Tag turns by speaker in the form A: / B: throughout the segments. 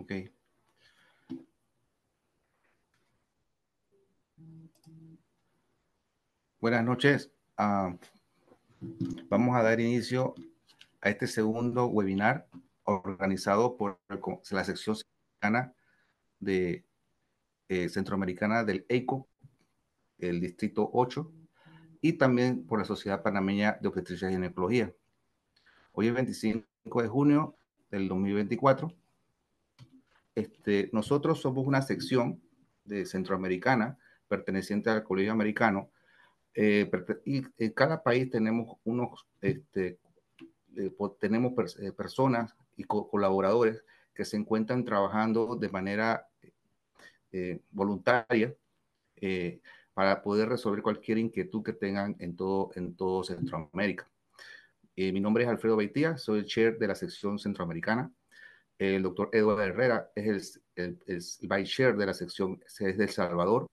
A: Ok. Buenas noches. Vamos a dar inicio a este segundo webinar organizado por la sección de centroamericana del EICO, el distrito 8, y también por la Sociedad Panameña de Obstetricia y Ginecología. Hoy es 25 de junio del 2024. Nosotros somos una sección de centroamericana perteneciente al Colegio Americano, y en cada país tenemos tenemos personas y colaboradores que se encuentran trabajando de manera voluntaria, eh, para poder resolver cualquier inquietud que tengan en todo Centroamérica. Mi nombre es Alfredo Beitía, soy el chair de la sección centroamericana. El doctor Eduardo Herrera es el vice chair de la sección, es de El Salvador.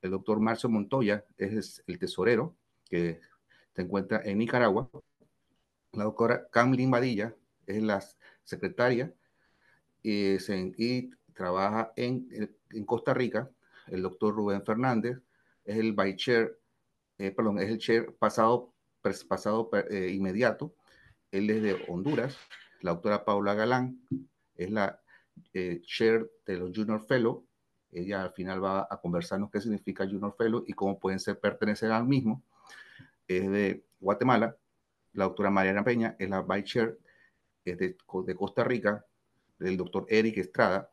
A: El doctor Marcio Montoya es el tesorero, que se encuentra en Nicaragua. La doctora Camlin Badilla es la secretaria y trabaja en Costa Rica. El doctor Rubén Fernández es el vice chair, perdón, es el chair inmediato. Él es de Honduras. La doctora Paula Galán es la chair de los Junior Fellow. Ella al final va a conversarnos qué significa Junior Fellow y cómo pueden pertenecer al mismo. Es de Guatemala. La doctora Mariana Peña es la vice chair, es de Costa Rica. El doctor Eric Estrada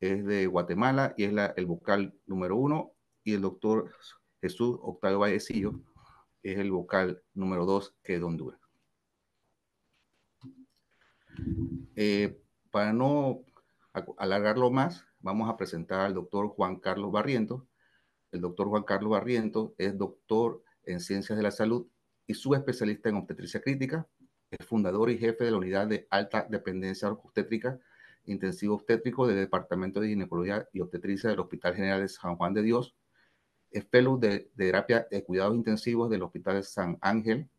A: es de Guatemala y es el vocal número 1. Y el doctor Jesús Octavio Vallecillo es el vocal número 2, que es de Honduras. Para no alargarlo más, vamos a presentar al doctor Juan Carlos Barrientos. El doctor Juan Carlos Barrientos es doctor en Ciencias de la Salud y subespecialista en obstetricia crítica. Es fundador y jefe de la unidad de alta dependencia obstétrica intensivo obstétrico del Departamento de Ginecología y Obstetricia del Hospital General de San Juan de Dios. Es fellow de terapia de cuidados intensivos del Hospital de San Ángel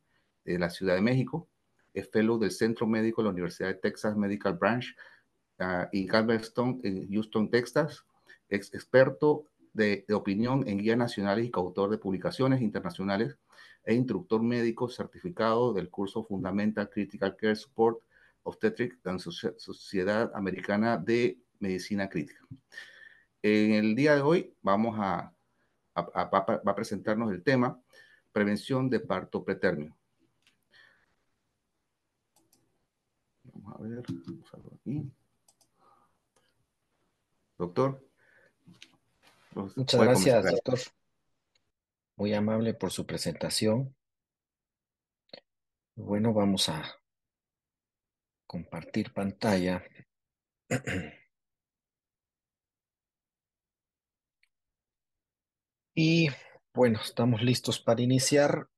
A: de la Ciudad de México. Es fellow del Centro Médico de la Universidad de Texas Medical Branch en Galveston, en Houston, Texas. Es experto de opinión en guías nacionales y coautor de publicaciones internacionales. Es instructor médico certificado del curso Fundamental Critical Care Support Obstetric en Sociedad Americana de Medicina Crítica. En el día de hoy va a presentarnos el tema prevención de parto pretérmino. Vamos a ver, vamos a ver aquí. Doctor,
B: Muchas
A: puede comenzar.
B: gracias, doctor. Muy amable por su presentación. Bueno, vamos a compartir pantalla. Y bueno, estamos listos para iniciar.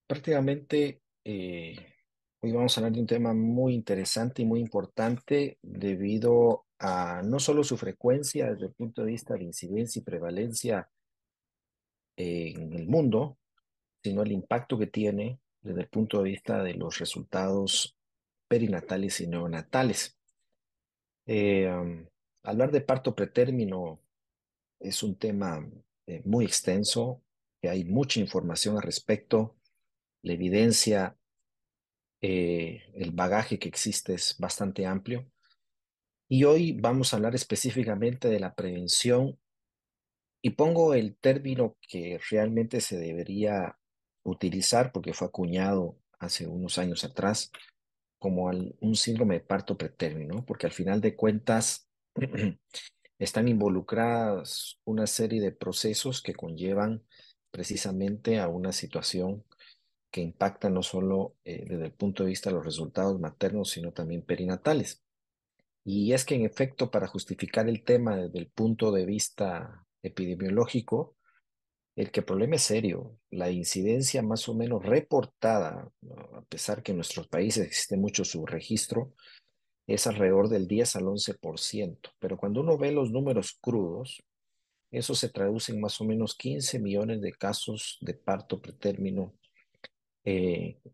B: Prácticamente, hoy vamos a hablar de un tema muy interesante y muy importante debido a no solo su frecuencia desde el punto de vista de incidencia y prevalencia en el mundo, sino el impacto que tiene desde el punto de vista de los resultados perinatales y neonatales. Hablar de parto pretérmino es un tema muy extenso, que hay mucha información al respecto, la evidencia, el bagaje que existe es bastante amplio. Y hoy vamos a hablar específicamente de la prevención y pongo el término que realmente se debería utilizar porque fue acuñado hace unos años atrás como un síndrome de parto pretérmino, ¿no? Porque al final de cuentas están involucradas una serie de procesos que conllevan precisamente a una situación que impacta no solo desde el punto de vista de los resultados maternos, sino también perinatales. Y es que en efecto, para justificar el tema desde el punto de vista epidemiológico, el que el problema es serio. La incidencia más o menos reportada, ¿no? A pesar que en nuestros países existe mucho subregistro, es alrededor del 10 al 11%. Pero cuando uno ve los números crudos, eso se traduce en más o menos 15 millones de casos de parto pretérmino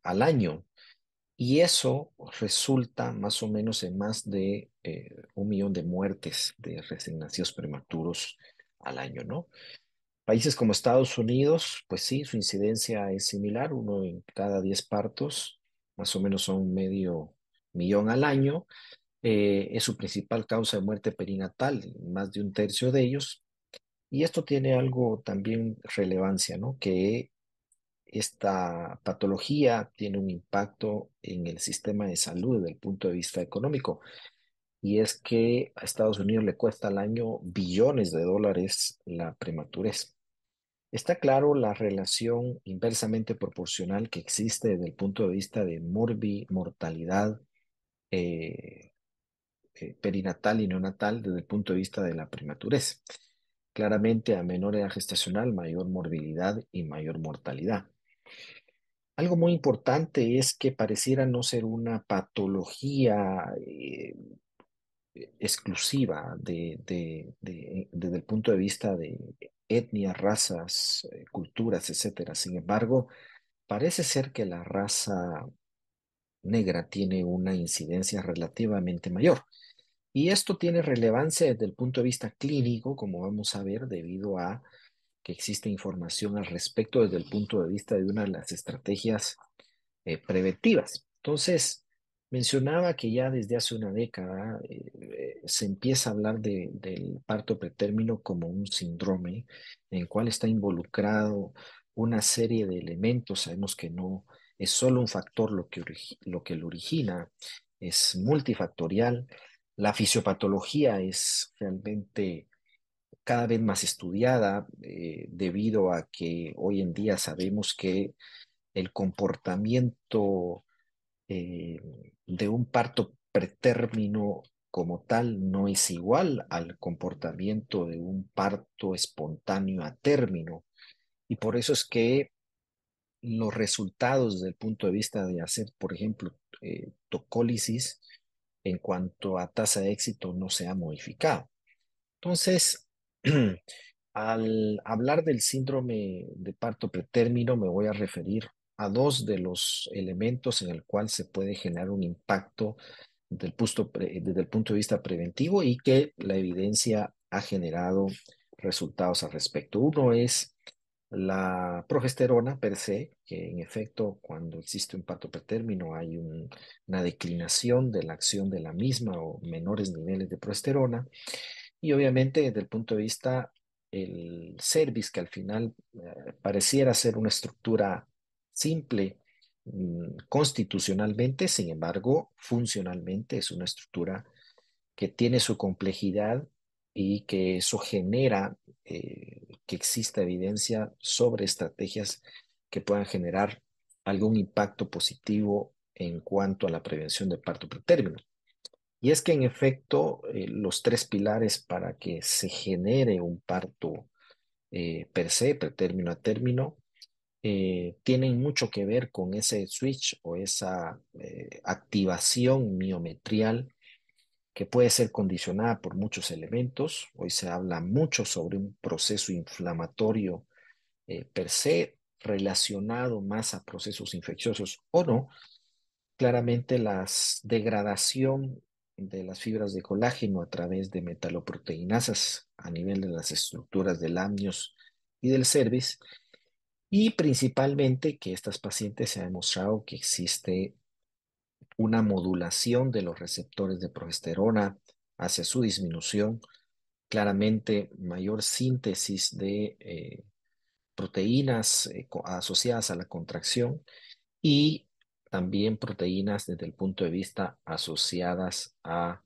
B: al año. Y eso resulta más o menos en más de un millón de muertes de recién nacidos prematuros al año, ¿no? Países como Estados Unidos, pues sí, su incidencia es similar, 1 en cada 10 partos, más o menos son medio millón al año. Es su principal causa de muerte perinatal, más de un tercio de ellos. Y esto tiene algo también relevancia, ¿no? Que esta patología tiene un impacto en el sistema de salud desde el punto de vista económico. Y es que a Estados Unidos le cuesta al año billones de dólares la prematurez. Está claro la relación inversamente proporcional que existe desde el punto de vista de mortalidad eh, perinatal y neonatal desde el punto de vista de la prematurez. Claramente, a menor edad gestacional, mayor morbilidad y mayor mortalidad. Algo muy importante es que pareciera no ser una patología exclusiva desde el punto de vista de etnias, razas, culturas, etcétera. Sin embargo, parece ser que la raza negra tiene una incidencia relativamente mayor. Y esto tiene relevancia desde el punto de vista clínico, como vamos a ver, debido a que existe información al respecto desde el punto de vista de una de las estrategias preventivas. Entonces, mencionaba que ya desde hace una década se empieza a hablar del parto pretérmino como un síndrome en el cual está involucrado una serie de elementos. Sabemos que no es solo un factor lo que lo origina, es multifactorial. La fisiopatología es realmente cada vez más estudiada debido a que hoy en día sabemos que el comportamiento eh, de un parto pretérmino como tal no es igual al comportamiento de un parto espontáneo a término. Y por eso es que los resultados desde el punto de vista de hacer, por ejemplo, tocólisis en cuanto a tasa de éxito no se ha modificado. Entonces, al hablar del síndrome de parto pretérmino, me voy a referir a dos de los elementos en el cual se puede generar un impacto desde el punto de vista preventivo y que la evidencia ha generado resultados al respecto. Uno es la progesterona per se, que en efecto cuando existe un parto pretérmino hay una declinación de la acción de la misma o menores niveles de progesterona. Y obviamente desde el punto de vista el cervix, que al final pareciera ser una estructura simple constitucionalmente, sin embargo, funcionalmente es una estructura que tiene su complejidad y que eso genera que exista evidencia sobre estrategias que puedan generar algún impacto positivo en cuanto a la prevención de parto pretérmino. Y es que en efecto, los tres pilares para que se genere un parto per se, pretérmino a término, tienen mucho que ver con ese switch o esa activación miometrial que puede ser condicionada por muchos elementos. Hoy se habla mucho sobre un proceso inflamatorio per se relacionado más a procesos infecciosos o no. Claramente la degradación de las fibras de colágeno a través de metaloproteinasas a nivel de las estructuras del amnios y del cervix, y principalmente que estas pacientes se ha demostrado que existe una modulación de los receptores de progesterona hacia su disminución, claramente mayor síntesis de proteínas asociadas a la contracción y también proteínas desde el punto de vista asociadas a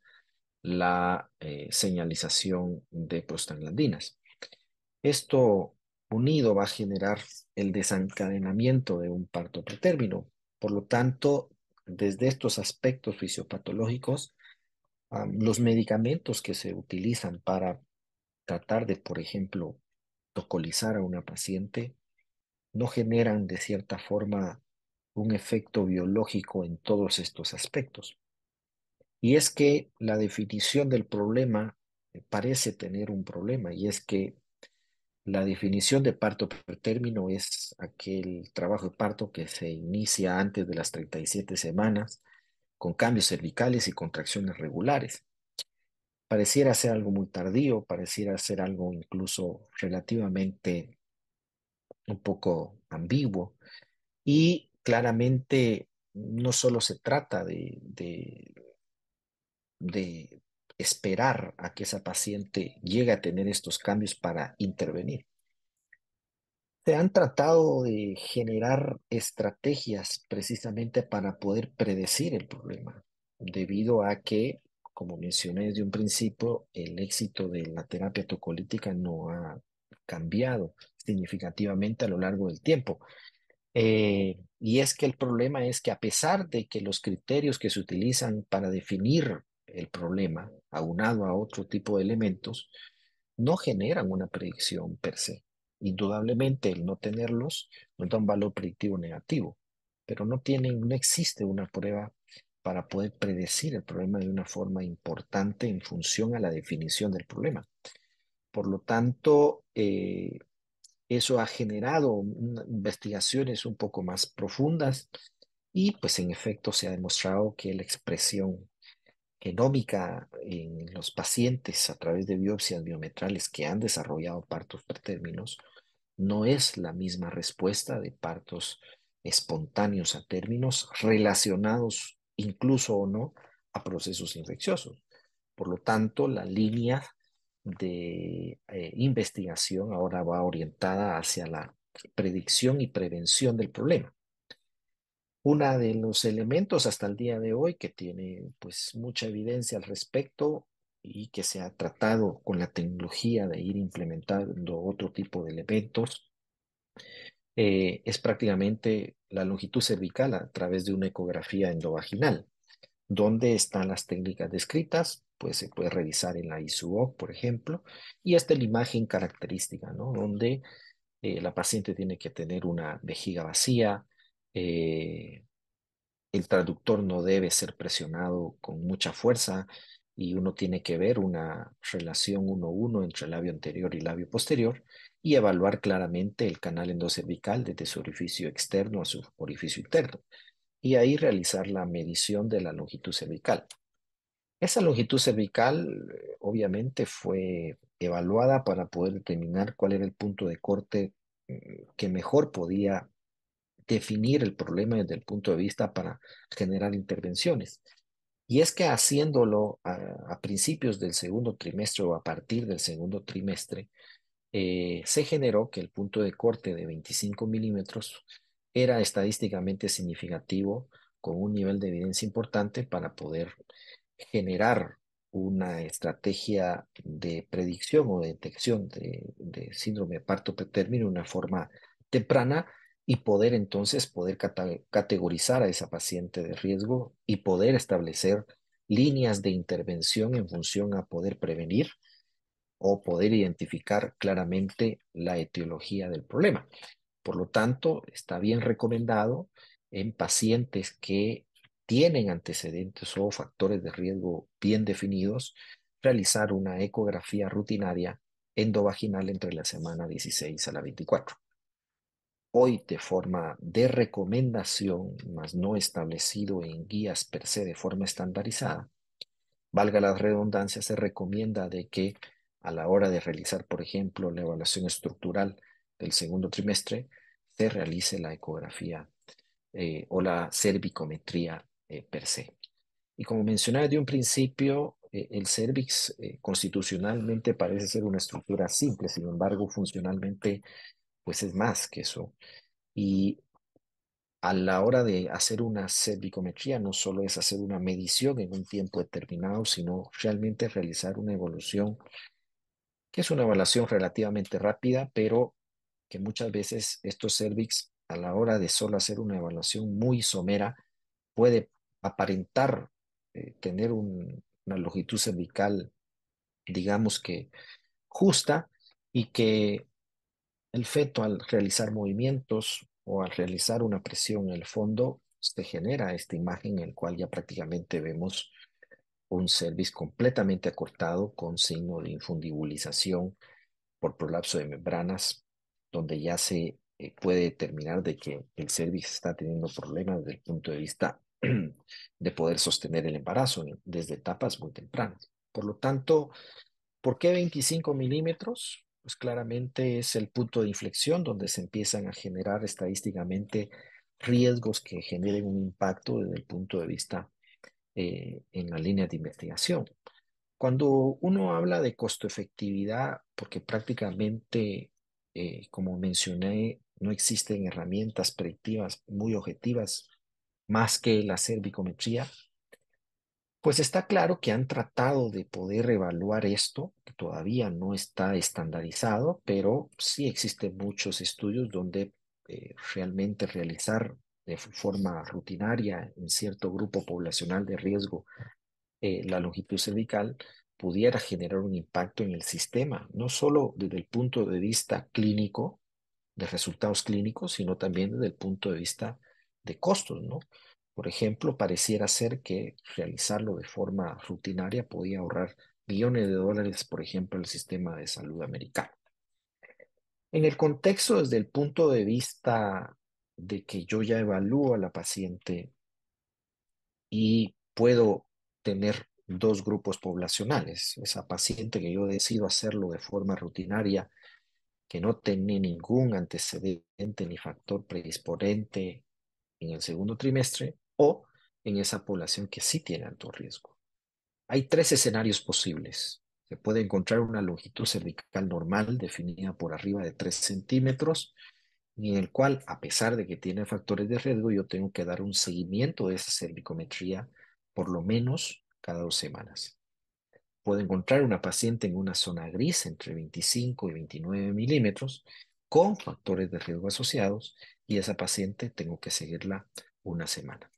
B: la señalización de prostaglandinas. Esto unido va a generar el desencadenamiento de un parto pretérmino. Por lo tanto, desde estos aspectos fisiopatológicos, los medicamentos que se utilizan para tratar de, por ejemplo, tocolizar a una paciente no generan de cierta forma un efecto biológico en todos estos aspectos. Y es que la definición del problema parece tener un problema, y es que la definición de parto pretérmino es aquel trabajo de parto que se inicia antes de las 37 semanas, con cambios cervicales y contracciones regulares. pareciera ser algo muy tardío, pareciera ser algo incluso relativamente un poco ambiguo y claramente no solo se trata de esperar a que esa paciente llegue a tener estos cambios para intervenir. Se han tratado de generar estrategias precisamente para poder predecir el problema, debido a que, como mencioné desde un principio, el éxito de la terapia tocolítica no ha cambiado significativamente a lo largo del tiempo. Y es que el problema es que a pesar de que los criterios que se utilizan para definir el problema, aunado a otro tipo de elementos, no generan una predicción per se. Indudablemente el no tenerlos nos da un valor predictivo negativo, pero no existe una prueba para poder predecir el problema de una forma importante en función a la definición del problema. Por lo tanto, eso ha generado investigaciones un poco más profundas y pues en efecto se ha demostrado que la expresión genómica en los pacientes a través de biopsias biometrales que han desarrollado partos pretérminos no es la misma respuesta de partos espontáneos a términos relacionados incluso o no a procesos infecciosos. Por lo tanto, la línea de investigación ahora va orientada hacia la predicción y prevención del problema. Uno de los elementos hasta el día de hoy que tiene pues mucha evidencia al respecto y que se ha tratado con la tecnología de ir implementando otro tipo de elementos es prácticamente la longitud cervical a través de una ecografía endovaginal. ¿Dónde están las técnicas descritas? Pues se puede revisar en la ISUOC, por ejemplo, y esta es la imagen característica, ¿no? Donde la paciente tiene que tener una vejiga vacía, eh, el traductor no debe ser presionado con mucha fuerza y uno tiene que ver una relación 1:1 entre el labio anterior y labio posterior y evaluar claramente el canal endocervical desde su orificio externo a su orificio interno y ahí realizar la medición de la longitud cervical. Esa longitud cervical obviamente fue evaluada para poder determinar cuál era el punto de corte que mejor podía definir el problema desde el punto de vista para generar intervenciones. Y es que haciéndolo a principios del segundo trimestre o a partir del segundo trimestre, se generó que el punto de corte de 25 milímetros era estadísticamente significativo con un nivel de evidencia importante para poder generar una estrategia de predicción o de detección de síndrome de parto pretérmino de una forma temprana y poder entonces poder categorizar a esa paciente de riesgo y poder establecer líneas de intervención en función a poder prevenir o poder identificar claramente la etiología del problema. Por lo tanto, está bien recomendado en pacientes que tienen antecedentes o factores de riesgo bien definidos, realizar una ecografía rutinaria endovaginal entre la semana 16 a la 24. Hoy, de forma de recomendación, más no establecido en guías per se de forma estandarizada, valga la redundancia, se recomienda de que a la hora de realizar, por ejemplo, la evaluación estructural del segundo trimestre, se realice la ecografía o la cervicometría per se. Y como mencioné de un principio, el cervix constitucionalmente parece ser una estructura simple, sin embargo, funcionalmente, pues es más que eso. Y a la hora de hacer una cervicometría no solo es hacer una medición en un tiempo determinado, sino realmente realizar una evolución, que es una evaluación relativamente rápida, pero que muchas veces estos cervix, a la hora de solo hacer una evaluación muy somera, puede aparentar tener una longitud cervical, digamos que justa, y que el feto al realizar movimientos o al realizar una presión en el fondo, se genera esta imagen en la cual ya prácticamente vemos un cervix completamente acortado con signo de infundibulización por prolapso de membranas, donde ya se puede determinar de que el cervix está teniendo problemas desde el punto de vista de poder sostener el embarazo desde etapas muy tempranas. Por lo tanto, ¿por qué 25 milímetros? Pues claramente es el punto de inflexión donde se empiezan a generar estadísticamente riesgos que generen un impacto desde el punto de vista en la línea de investigación. Cuando uno habla de costo-efectividad, porque prácticamente, como mencioné, no existen herramientas predictivas muy objetivas más que la cervicometría, pues está claro que han tratado de poder evaluar esto, que todavía no está estandarizado, pero sí existen muchos estudios donde realmente realizar de forma rutinaria en cierto grupo poblacional de riesgo la longitud cervical pudiera generar un impacto en el sistema, no solo desde el punto de vista clínico, de resultados clínicos, sino también desde el punto de vista de costos, ¿no? Por ejemplo, pareciera ser que realizarlo de forma rutinaria podía ahorrar millones de dólares, por ejemplo, al sistema de salud americano. En el contexto, desde el punto de vista de que yo ya evalúo a la paciente y puedo tener dos grupos poblacionales, esa paciente que yo decido hacerlo de forma rutinaria que no tiene ningún antecedente ni factor predisponente en el segundo trimestre o en esa población que sí tiene alto riesgo. Hay tres escenarios posibles. Se puede encontrar una longitud cervical normal definida por arriba de 3 centímetros, en el cual, a pesar de que tiene factores de riesgo, yo tengo que dar un seguimiento de esa cervicometría por lo menos cada 2 semanas. Puedo encontrar una paciente en una zona gris entre 25 y 29 milímetros con factores de riesgo asociados y esa paciente tengo que seguirla una semana.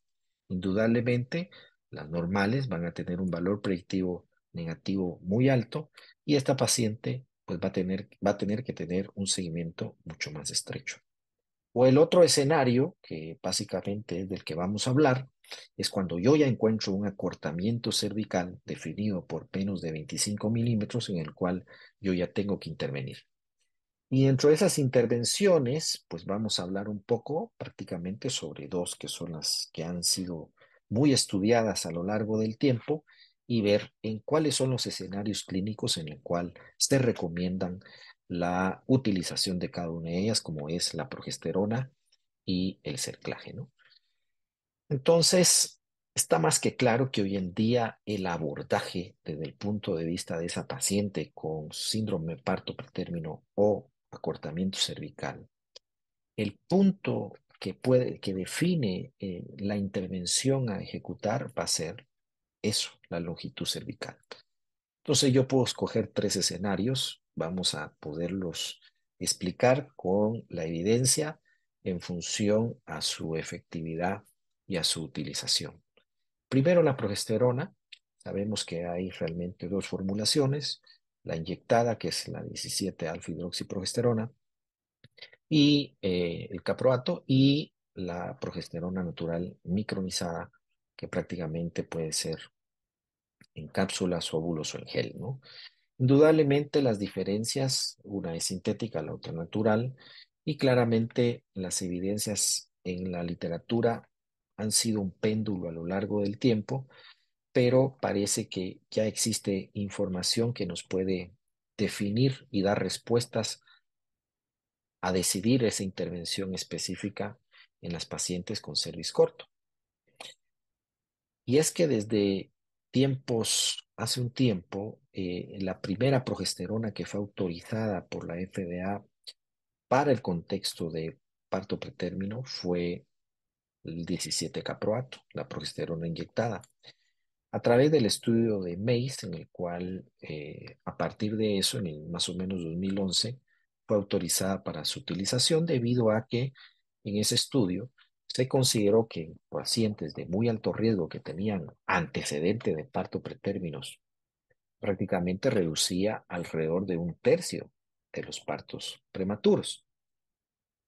B: Indudablemente, las normales van a tener un valor predictivo negativo muy alto y esta paciente pues va a tener que tener un seguimiento mucho más estrecho. O el otro escenario, que básicamente es del que vamos a hablar, es cuando yo ya encuentro un acortamiento cervical definido por menos de 25 milímetros en el cual yo ya tengo que intervenir. Y dentro de esas intervenciones, pues vamos a hablar un poco prácticamente sobre dos que son las que han sido muy estudiadas a lo largo del tiempo y ver en cuáles son los escenarios clínicos en el cual se recomiendan la utilización de cada una de ellas, como es la progesterona y el cerclaje, ¿no? Entonces, está más que claro que hoy en día el abordaje desde el punto de vista de esa paciente con síndrome de parto pretérmino o acortamiento cervical, el punto que define la intervención a ejecutar va a ser eso, la longitud cervical. Entonces yo puedo escoger tres escenarios, vamos a poderlos explicar con la evidencia en función a su efectividad y a su utilización. Primero, la progesterona. Sabemos que hay realmente dos formulaciones, la inyectada, que es la 17-alfa-hidroxiprogesterona, y el caproato, y la progesterona natural micronizada, que prácticamente puede ser en cápsulas, óvulos o en gel, ¿no? Indudablemente las diferencias, una es sintética, la otra natural, y claramente las evidencias en la literatura han sido un péndulo a lo largo del tiempo, pero parece que ya existe información que nos puede definir y dar respuestas a decidir esa intervención específica en las pacientes con cervix corto. Y es que desde hace un tiempo, la primera progesterona que fue autorizada por la FDA para el contexto de parto pretérmino fue el 17-caproato, la progesterona inyectada, a través del estudio de MACE, en el cual a partir de eso, en el más o menos 2011, fue autorizada para su utilización debido a que en ese estudio se consideró que en pacientes de muy alto riesgo que tenían antecedente de parto pretérminos, prácticamente reducía alrededor de un tercio de los partos prematuros.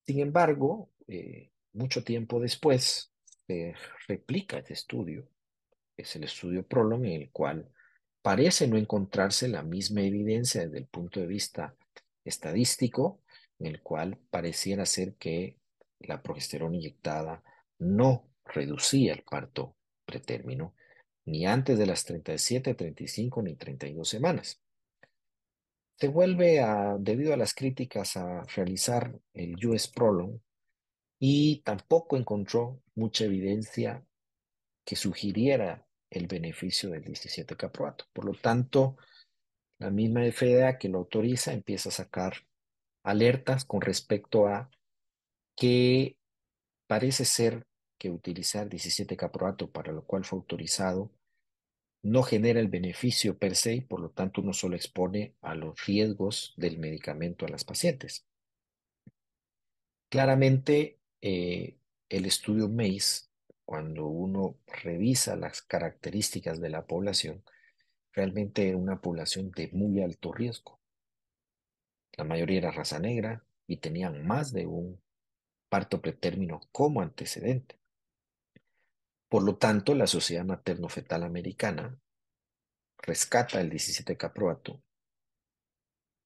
B: Sin embargo, mucho tiempo después se replica este estudio, es el estudio Prolong, en el cual parece no encontrarse la misma evidencia desde el punto de vista estadístico, en el cual pareciera ser que la progesterona inyectada no reducía el parto pretérmino, ni antes de las 37, 35 ni 32 semanas. Se vuelve debido a las críticas a realizar el US Prolong y tampoco encontró mucha evidencia que sugiriera el beneficio del 17 caproato. Por lo tanto, la misma FDA que lo autoriza empieza a sacar alertas con respecto a que parece ser que utilizar 17 caproato, para lo cual fue autorizado, no genera el beneficio per se y por lo tanto uno solo expone a los riesgos del medicamento a las pacientes. Claramente, el estudio MACE, cuando uno revisa las características de la población, realmente era una población de muy alto riesgo. La mayoría era raza negra y tenían más de un parto pretérmino como antecedente. Por lo tanto, la Sociedad Materno-Fetal Americana rescata el 17 caproato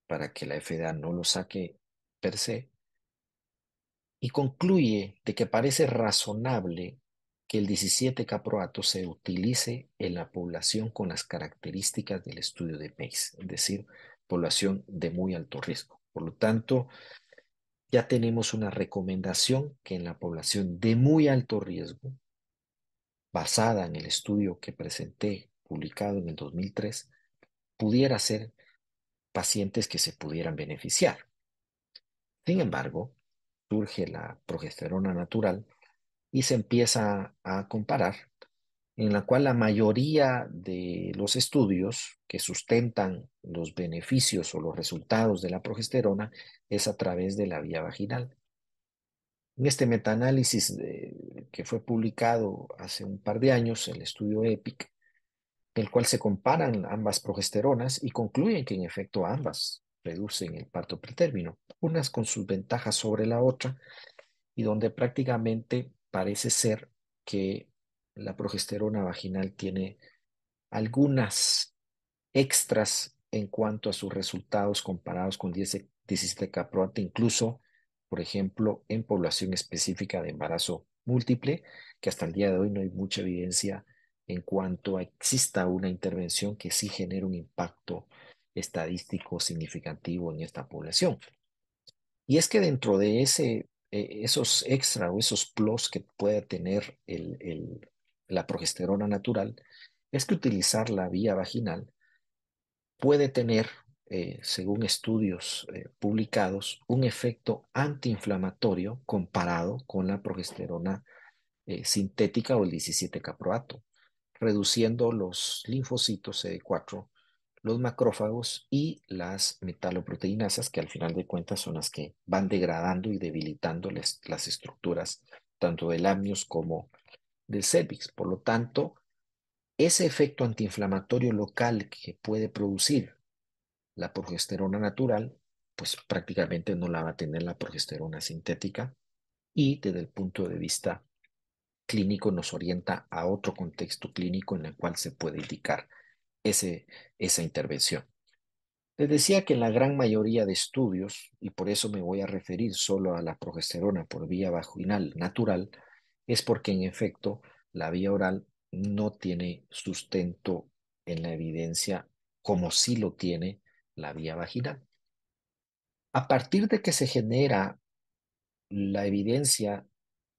B: para que la FDA no lo saque per se y concluye de que parece razonable que el 17 caproato se utilice en la población con las características del estudio de MACE, es decir, población de muy alto riesgo. Por lo tanto, ya tenemos una recomendación que en la población de muy alto riesgo, basada en el estudio que presenté, publicado en el 2003, pudiera ser pacientes que se pudieran beneficiar. Sin embargo, surge la progesterona natural y se empieza a comparar, en la cual la mayoría de los estudios que sustentan los beneficios o los resultados de la progesterona es a través de la vía vaginal. En este metaanálisis que fue publicado hace un par de años, el estudio EPIC, el cual se comparan ambas progesteronas y concluyen que en efecto ambas reducen el parto pretérmino, unas con sus ventajas sobre la otra, y donde prácticamente parece ser que la progesterona vaginal tiene algunas extras en cuanto a sus resultados comparados con 17 caproate, incluso, por ejemplo, en población específica de embarazo múltiple, que hasta el día de hoy no hay mucha evidencia en cuanto a exista una intervención que sí genere un impacto estadístico significativo en esta población. Y es que dentro de esos extra o esos plus que puede tener la progesterona natural, es que utilizar la vía vaginal puede tener, según estudios publicados, un efecto antiinflamatorio comparado con la progesterona sintética o el 17-caproato, reduciendo los linfocitos CD4, los macrófagos y las metaloproteinasas, que al final de cuentas son las que van degradando y debilitando las estructuras tanto del amnios como del cervix. Por lo tanto, ese efecto antiinflamatorio local que puede producir la progesterona natural, pues prácticamente no la va a tener la progesterona sintética y desde el punto de vista clínico nos orienta a otro contexto clínico en el cual se puede indicar ese, esa intervención. Les decía que en la gran mayoría de estudios, y por eso me voy a referir solo a la progesterona por vía vaginal natural, es porque en efecto la vía oral no tiene sustento en la evidencia como sí lo tiene la vía vaginal. A partir de que se genera la evidencia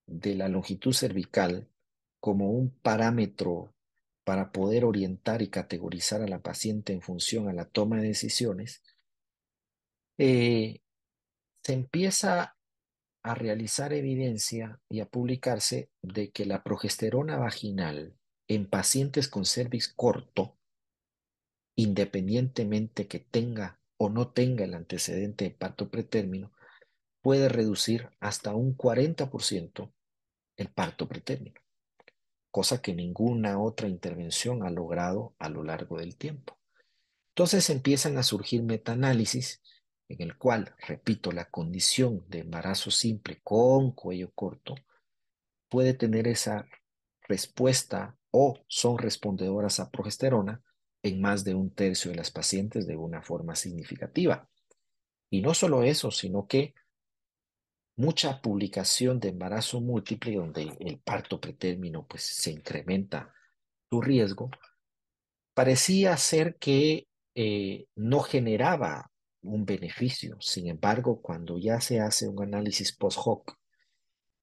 B: de la longitud cervical como un parámetro para poder orientar y categorizar a la paciente en función a la toma de decisiones, eh, se empieza a realizar evidencia y a publicarse de que la progesterona vaginal en pacientes con cervix corto, independientemente que tenga o no tenga el antecedente de parto pretérmino, puede reducir hasta un 40% el parto pretérmino, cosa que ninguna otra intervención ha logrado a lo largo del tiempo. Entonces empiezan a surgir metaanálisis en el cual, repito, la condición de embarazo simple con cuello corto puede tener esa respuesta o son respondedoras a progesterona en más de un tercio de las pacientes de una forma significativa. Y no solo eso, sino que mucha publicación de embarazo múltiple donde el parto pretérmino pues se incrementa su riesgo, parecía ser que no generaba un beneficio. Sin embargo, cuando ya se hace un análisis post hoc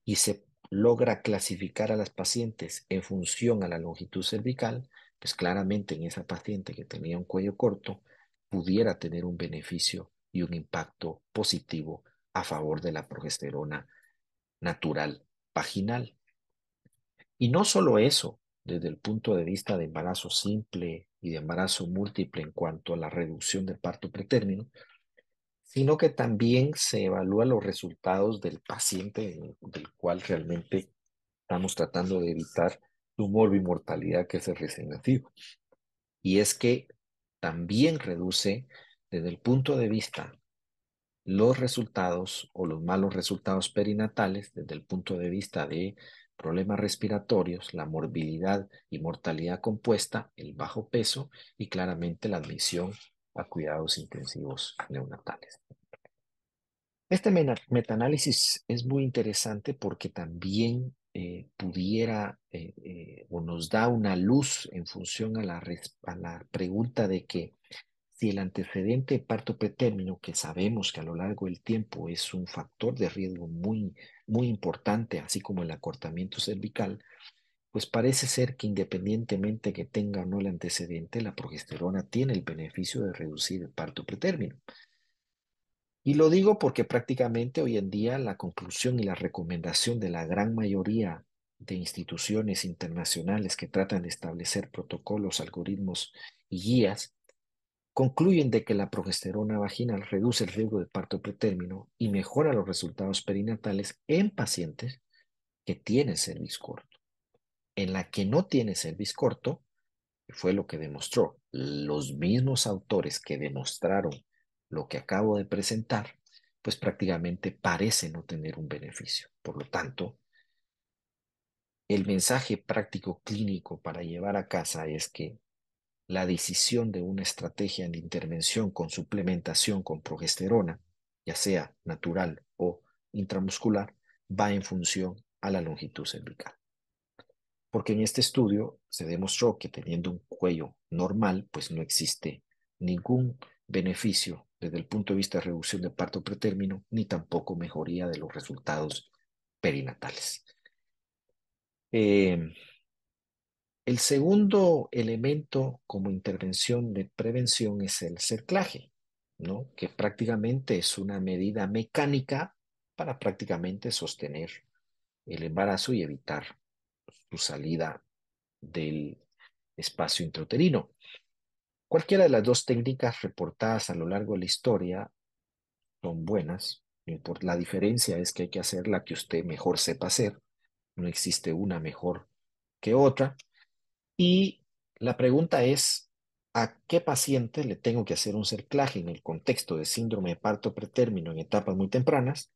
B: y se logra clasificar a las pacientes en función a la longitud cervical, pues claramente en esa paciente que tenía un cuello corto pudiera tener un beneficio y un impacto positivo a favor de la progesterona natural vaginal. Y no solo eso, desde el punto de vista de embarazo simple y de embarazo múltiple en cuanto a la reducción del parto pretérmino, sino que también se evalúan los resultados del paciente del cual realmente estamos tratando de evitar su morbimortalidad, que es el recién nacido. Y es que también reduce desde el punto de vista los resultados o los malos resultados perinatales desde el punto de vista de problemas respiratorios, la morbilidad y mortalidad compuesta, el bajo peso y claramente la admisión a cuidados intensivos neonatales. Este metaanálisis es muy interesante porque también pudiera o nos da una luz en función a la pregunta de que si el antecedente de parto pretérmino, que sabemos que a lo largo del tiempo es un factor de riesgo muy importante, así como el acortamiento cervical, pues parece ser que independientemente que tenga o no el antecedente, la progesterona tiene el beneficio de reducir el parto pretérmino. Y lo digo porque prácticamente hoy en día la conclusión y la recomendación de la gran mayoría de instituciones internacionales que tratan de establecer protocolos, algoritmos y guías concluyen de que la progesterona vaginal reduce el riesgo de parto pretérmino y mejora los resultados perinatales en pacientes que tienen cervix corto. En la que no tiene cervix corto, fue lo que demostró los mismos autores que demostraron lo que acabo de presentar, pues prácticamente parece no tener un beneficio. Por lo tanto, el mensaje práctico clínico para llevar a casa es que la decisión de una estrategia de intervención con suplementación con progesterona, ya sea natural o intramuscular, va en función a la longitud cervical. Porque en este estudio se demostró que teniendo un cuello normal, pues no existe ningún beneficio desde el punto de vista de reducción de parto pretérmino, ni tampoco mejoría de los resultados perinatales. Eh, el segundo elemento como intervención de prevención es el cerclaje, ¿no? Que prácticamente es una medida mecánica para prácticamente sostener el embarazo y evitar su salida del espacio intrauterino. Cualquiera de las dos técnicas reportadas a lo largo de la historia son buenas. La diferencia es que hay que hacer la que usted mejor sepa hacer. No existe una mejor que otra. Y la pregunta es, ¿a qué paciente le tengo que hacer un cerclaje en el contexto de síndrome de parto pretérmino en etapas muy tempranas?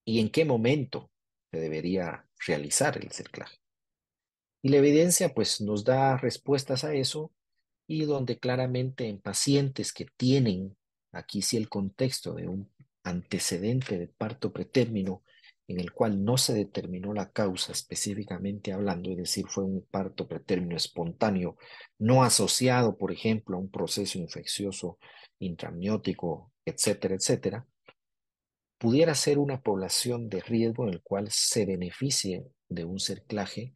B: ¿Y en qué momento se debería realizar el cerclaje? Y la evidencia pues nos da respuestas a eso y donde claramente en pacientes que tienen aquí sí el contexto de un antecedente de parto pretérmino en el cual no se determinó la causa específicamente hablando, es decir, fue un parto pretérmino espontáneo, no asociado, por ejemplo, a un proceso infeccioso intramniótico, etcétera, etcétera, pudiera ser una población de riesgo en el cual se beneficie de un cerclaje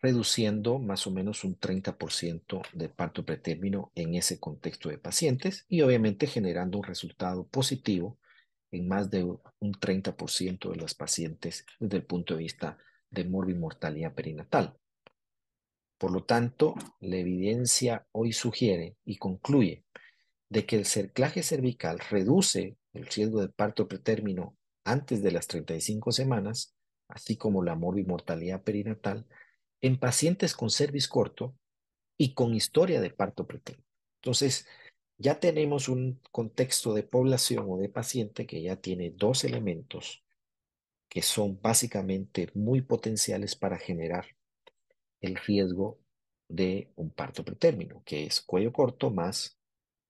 B: reduciendo más o menos un 30% de parto pretérmino en ese contexto de pacientes y obviamente generando un resultado positivo en más de un 30% de los pacientes desde el punto de vista de morbimortalidad perinatal. Por lo tanto, la evidencia hoy sugiere y concluye de que el cerclaje cervical reduce el riesgo de parto pretérmino antes de las 35 semanas, así como la morbimortalidad perinatal en pacientes con cervix corto y con historia de parto pretérmino. Entonces, ya tenemos un contexto de población o de paciente que ya tiene dos elementos que son básicamente muy potenciales para generar el riesgo de un parto pretérmino, que es cuello corto más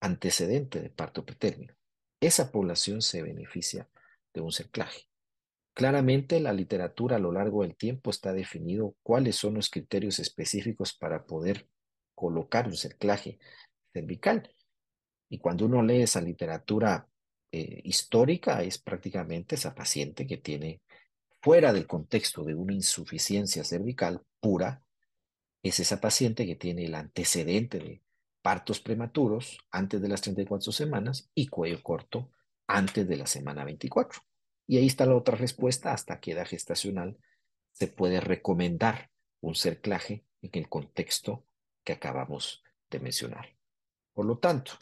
B: antecedente de parto pretérmino. Esa población se beneficia de un cerclaje. Claramente la literatura a lo largo del tiempo está definido cuáles son los criterios específicos para poder colocar un cerclaje cervical. Y cuando uno lee esa literatura histórica, es prácticamente esa paciente que tiene, fuera del contexto de una insuficiencia cervical pura, es esa paciente que tiene el antecedente de partos prematuros antes de las 34 semanas y cuello corto antes de la semana 24. Y ahí está la otra respuesta: hasta qué edad gestacional se puede recomendar un cerclaje en el contexto que acabamos de mencionar. Por lo tanto,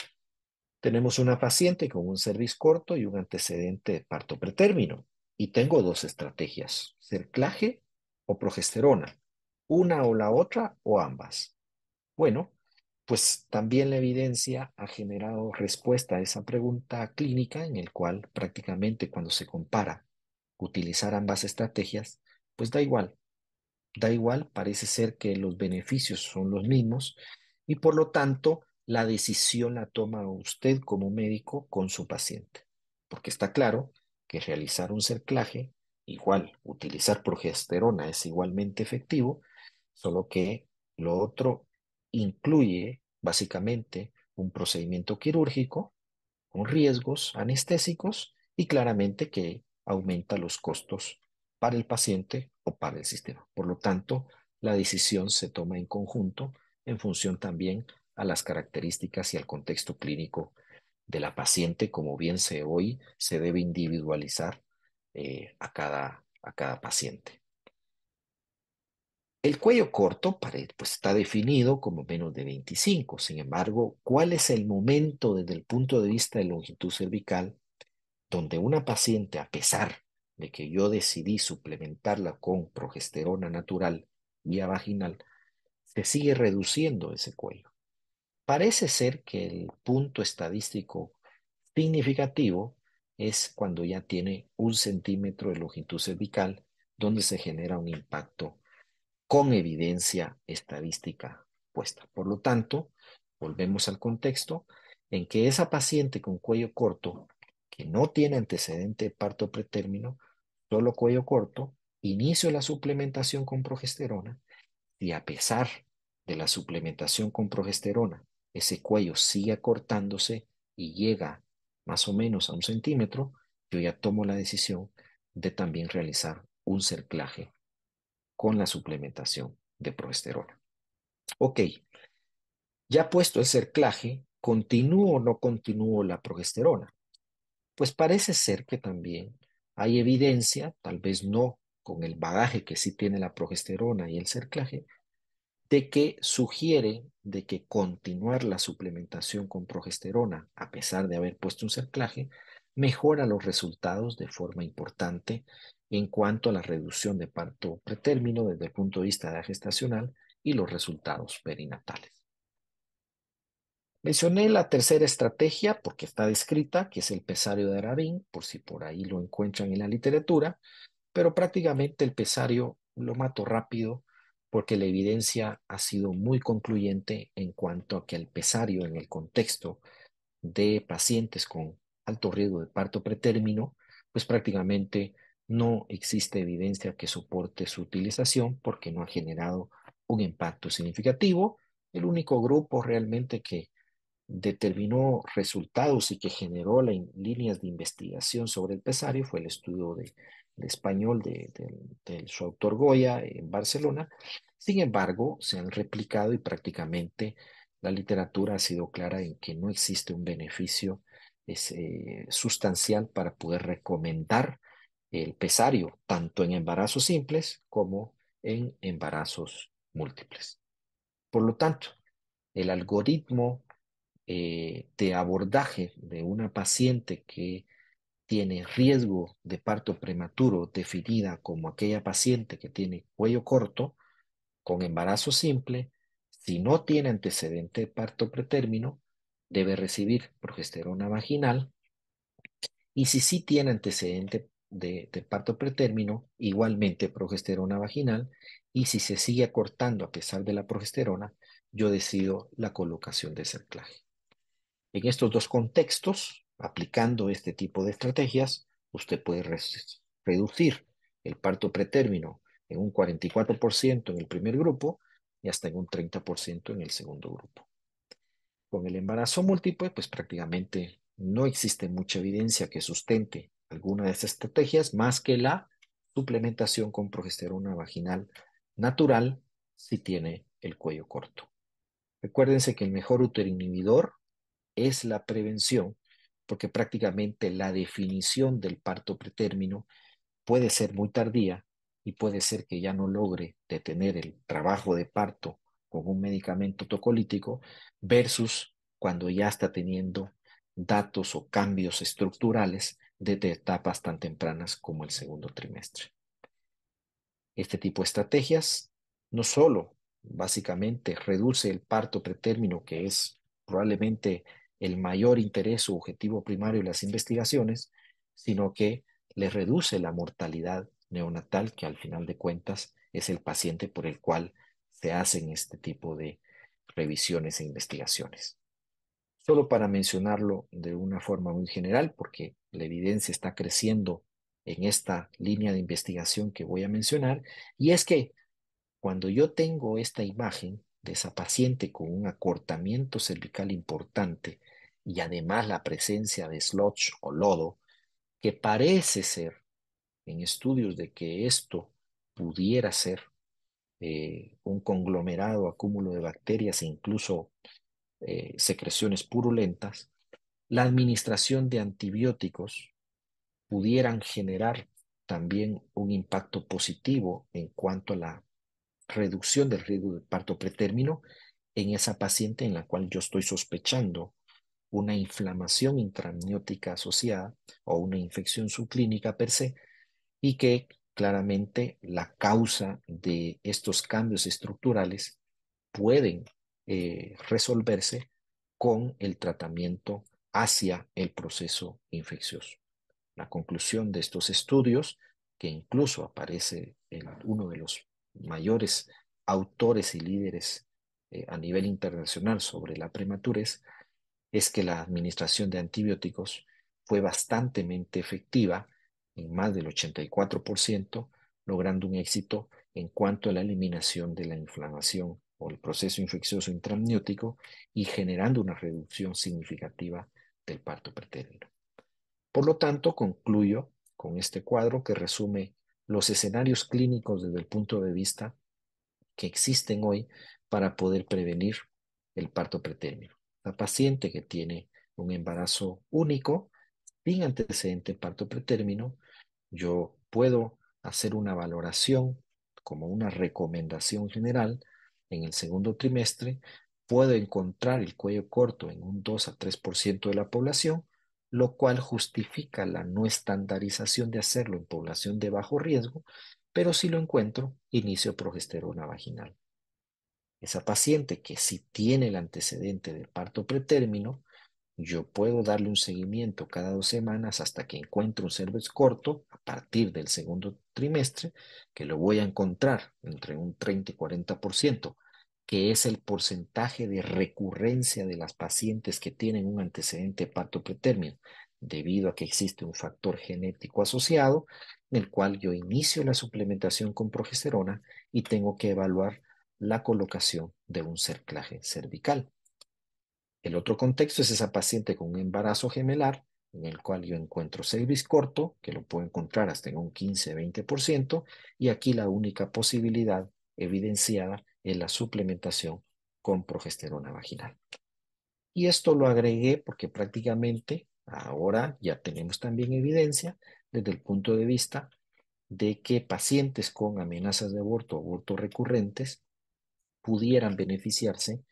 B: tenemos una paciente con un cervix corto y un antecedente de parto pretérmino. Y tengo dos estrategias: cerclaje o progesterona, una o la otra o ambas. Bueno, pues también la evidencia ha generado respuesta a esa pregunta clínica, en el cual prácticamente cuando se compara utilizar ambas estrategias, pues da igual, parece ser que los beneficios son los mismos y por lo tanto la decisión la toma usted como médico con su paciente, porque está claro que realizar un cerclaje, igual utilizar progesterona es igualmente efectivo, solo que lo otro incluye básicamente un procedimiento quirúrgico con riesgos anestésicos y claramente que aumenta los costos para el paciente o para el sistema. Por lo tanto, la decisión se toma en conjunto en función también a las características y al contexto clínico de la paciente, como bien se hoy se debe individualizar a cada paciente. El cuello corto pues, está definido como menos de 25. Sin embargo, ¿cuál es el momento desde el punto de vista de longitud cervical donde una paciente, a pesar de que yo decidí suplementarla con progesterona natural vía vaginal, se sigue reduciendo ese cuello? Parece ser que el punto estadístico significativo es cuando ya tiene 1 centímetro de longitud cervical, donde se genera un impacto con evidencia estadística puesta. Por lo tanto, volvemos al contexto en que esa paciente con cuello corto, que no tiene antecedente de parto pretérmino, solo cuello corto, inicio la suplementación con progesterona y a pesar de la suplementación con progesterona, ese cuello sigue acortándose y llega más o menos a 1 centímetro, yo ya tomo la decisión de también realizar un cerclaje con la suplementación de progesterona. Ok, ya puesto el cerclaje, ¿continúo o no continúo la progesterona? Pues parece ser que también hay evidencia, tal vez no con el bagaje que sí tiene la progesterona y el cerclaje, de que sugiere de que continuar la suplementación con progesterona, a pesar de haber puesto un cerclaje, mejora los resultados de forma importante en cuanto a la reducción de parto pretérmino desde el punto de vista de la gestacional y los resultados perinatales. Mencioné la tercera estrategia porque está descrita, que es el pesario de Rabin, por si por ahí lo encuentran en la literatura, pero prácticamente el pesario lo mato rápido porque la evidencia ha sido muy concluyente en cuanto a que el pesario en el contexto de pacientes con alto riesgo de parto pretérmino, pues prácticamente no existe evidencia que soporte su utilización porque no ha generado un impacto significativo. El único grupo realmente que determinó resultados y que generó líneas de investigación sobre el pesario fue el estudio de español de su autor Goya en Barcelona. Sin embargo, se han replicado y prácticamente la literatura ha sido clara en que no existe un beneficio sustancial para poder recomendar el pesario, tanto en embarazos simples como en embarazos múltiples. Por lo tanto, el algoritmo de abordaje de una paciente que tiene riesgo de parto prematuro, definida como aquella paciente que tiene cuello corto, con embarazo simple, si no tiene antecedente de parto pretérmino, debe recibir progesterona vaginal, y si sí tiene antecedente de parto pretérmino, igualmente progesterona vaginal, y si se sigue acortando a pesar de la progesterona, yo decido la colocación de cerclaje. En estos dos contextos, aplicando este tipo de estrategias, usted puede reducir el parto pretérmino en un 44% en el primer grupo y hasta en un 30% en el segundo grupo. Con el embarazo múltiple, pues prácticamente no existe mucha evidencia que sustente alguna de estas estrategias más que la suplementación con progesterona vaginal natural si tiene el cuello corto. Recuérdense que el mejor útero inhibidor es la prevención, porque prácticamente la definición del parto pretérmino puede ser muy tardía y puede ser que ya no logre detener el trabajo de parto con un medicamento tocolítico versus cuando ya está teniendo datos o cambios estructurales desde etapas tan tempranas como el segundo trimestre. Este tipo de estrategias no solo básicamente reduce el parto pretérmino, que es probablemente el mayor interés o objetivo primario de las investigaciones, sino que le reduce la mortalidad neonatal, que al final de cuentas es el paciente por el cual se hacen este tipo de revisiones e investigaciones. Solo para mencionarlo de una forma muy general, porque la evidencia está creciendo en esta línea de investigación que voy a mencionar, y es que cuando yo tengo esta imagen de esa paciente con un acortamiento cervical importante y además la presencia de sludge o lodo, que parece ser en estudios de que esto pudiera ser un conglomerado, acúmulo de bacterias e incluso secreciones purulentas, la administración de antibióticos pudieran generar también un impacto positivo en cuanto a la reducción del riesgo de parto pretérmino en esa paciente en la cual yo estoy sospechando una inflamación intraamniótica asociada o una infección subclínica per se, y que claramente la causa de estos cambios estructurales pueden resolverse con el tratamiento hacia el proceso infeccioso. La conclusión de estos estudios, que incluso aparece en uno de los mayores autores y líderes a nivel internacional sobre la prematurez, es que la administración de antibióticos fue bastante efectiva en más del 84%, logrando un éxito en cuanto a la eliminación de la inflamación o el proceso infeccioso intramniótico y generando una reducción significativa del parto pretérmino. Por lo tanto, concluyo con este cuadro que resume los escenarios clínicos desde el punto de vista que existen hoy para poder prevenir el parto pretérmino. La paciente que tiene un embarazo único, sin antecedente de parto pretérmino, yo puedo hacer una valoración como una recomendación general en el segundo trimestre. Puedo encontrar el cuello corto en un 2 a 3% de la población, lo cual justifica la no estandarización de hacerlo en población de bajo riesgo, pero si lo encuentro, inicio progesterona vaginal. Esa paciente que sí tiene el antecedente de parto pretérmino, yo puedo darle un seguimiento cada 2 semanas hasta que encuentre un cervix corto a partir del segundo trimestre, que lo voy a encontrar entre un 30 y 40%, que es el porcentaje de recurrencia de las pacientes que tienen un antecedente de parto pretérmino, debido a que existe un factor genético asociado, en el cual yo inicio la suplementación con progesterona y tengo que evaluar la colocación de un cerclaje cervical. El otro contexto es esa paciente con un embarazo gemelar, en el cual yo encuentro cervix corto, que lo puedo encontrar hasta en un 15-20%, y aquí la única posibilidad evidenciada es la suplementación con progesterona vaginal. Y esto lo agregué porque prácticamente ahora ya tenemos también evidencia desde el punto de vista de que pacientes con amenazas de aborto o abortos recurrentes pudieran beneficiarse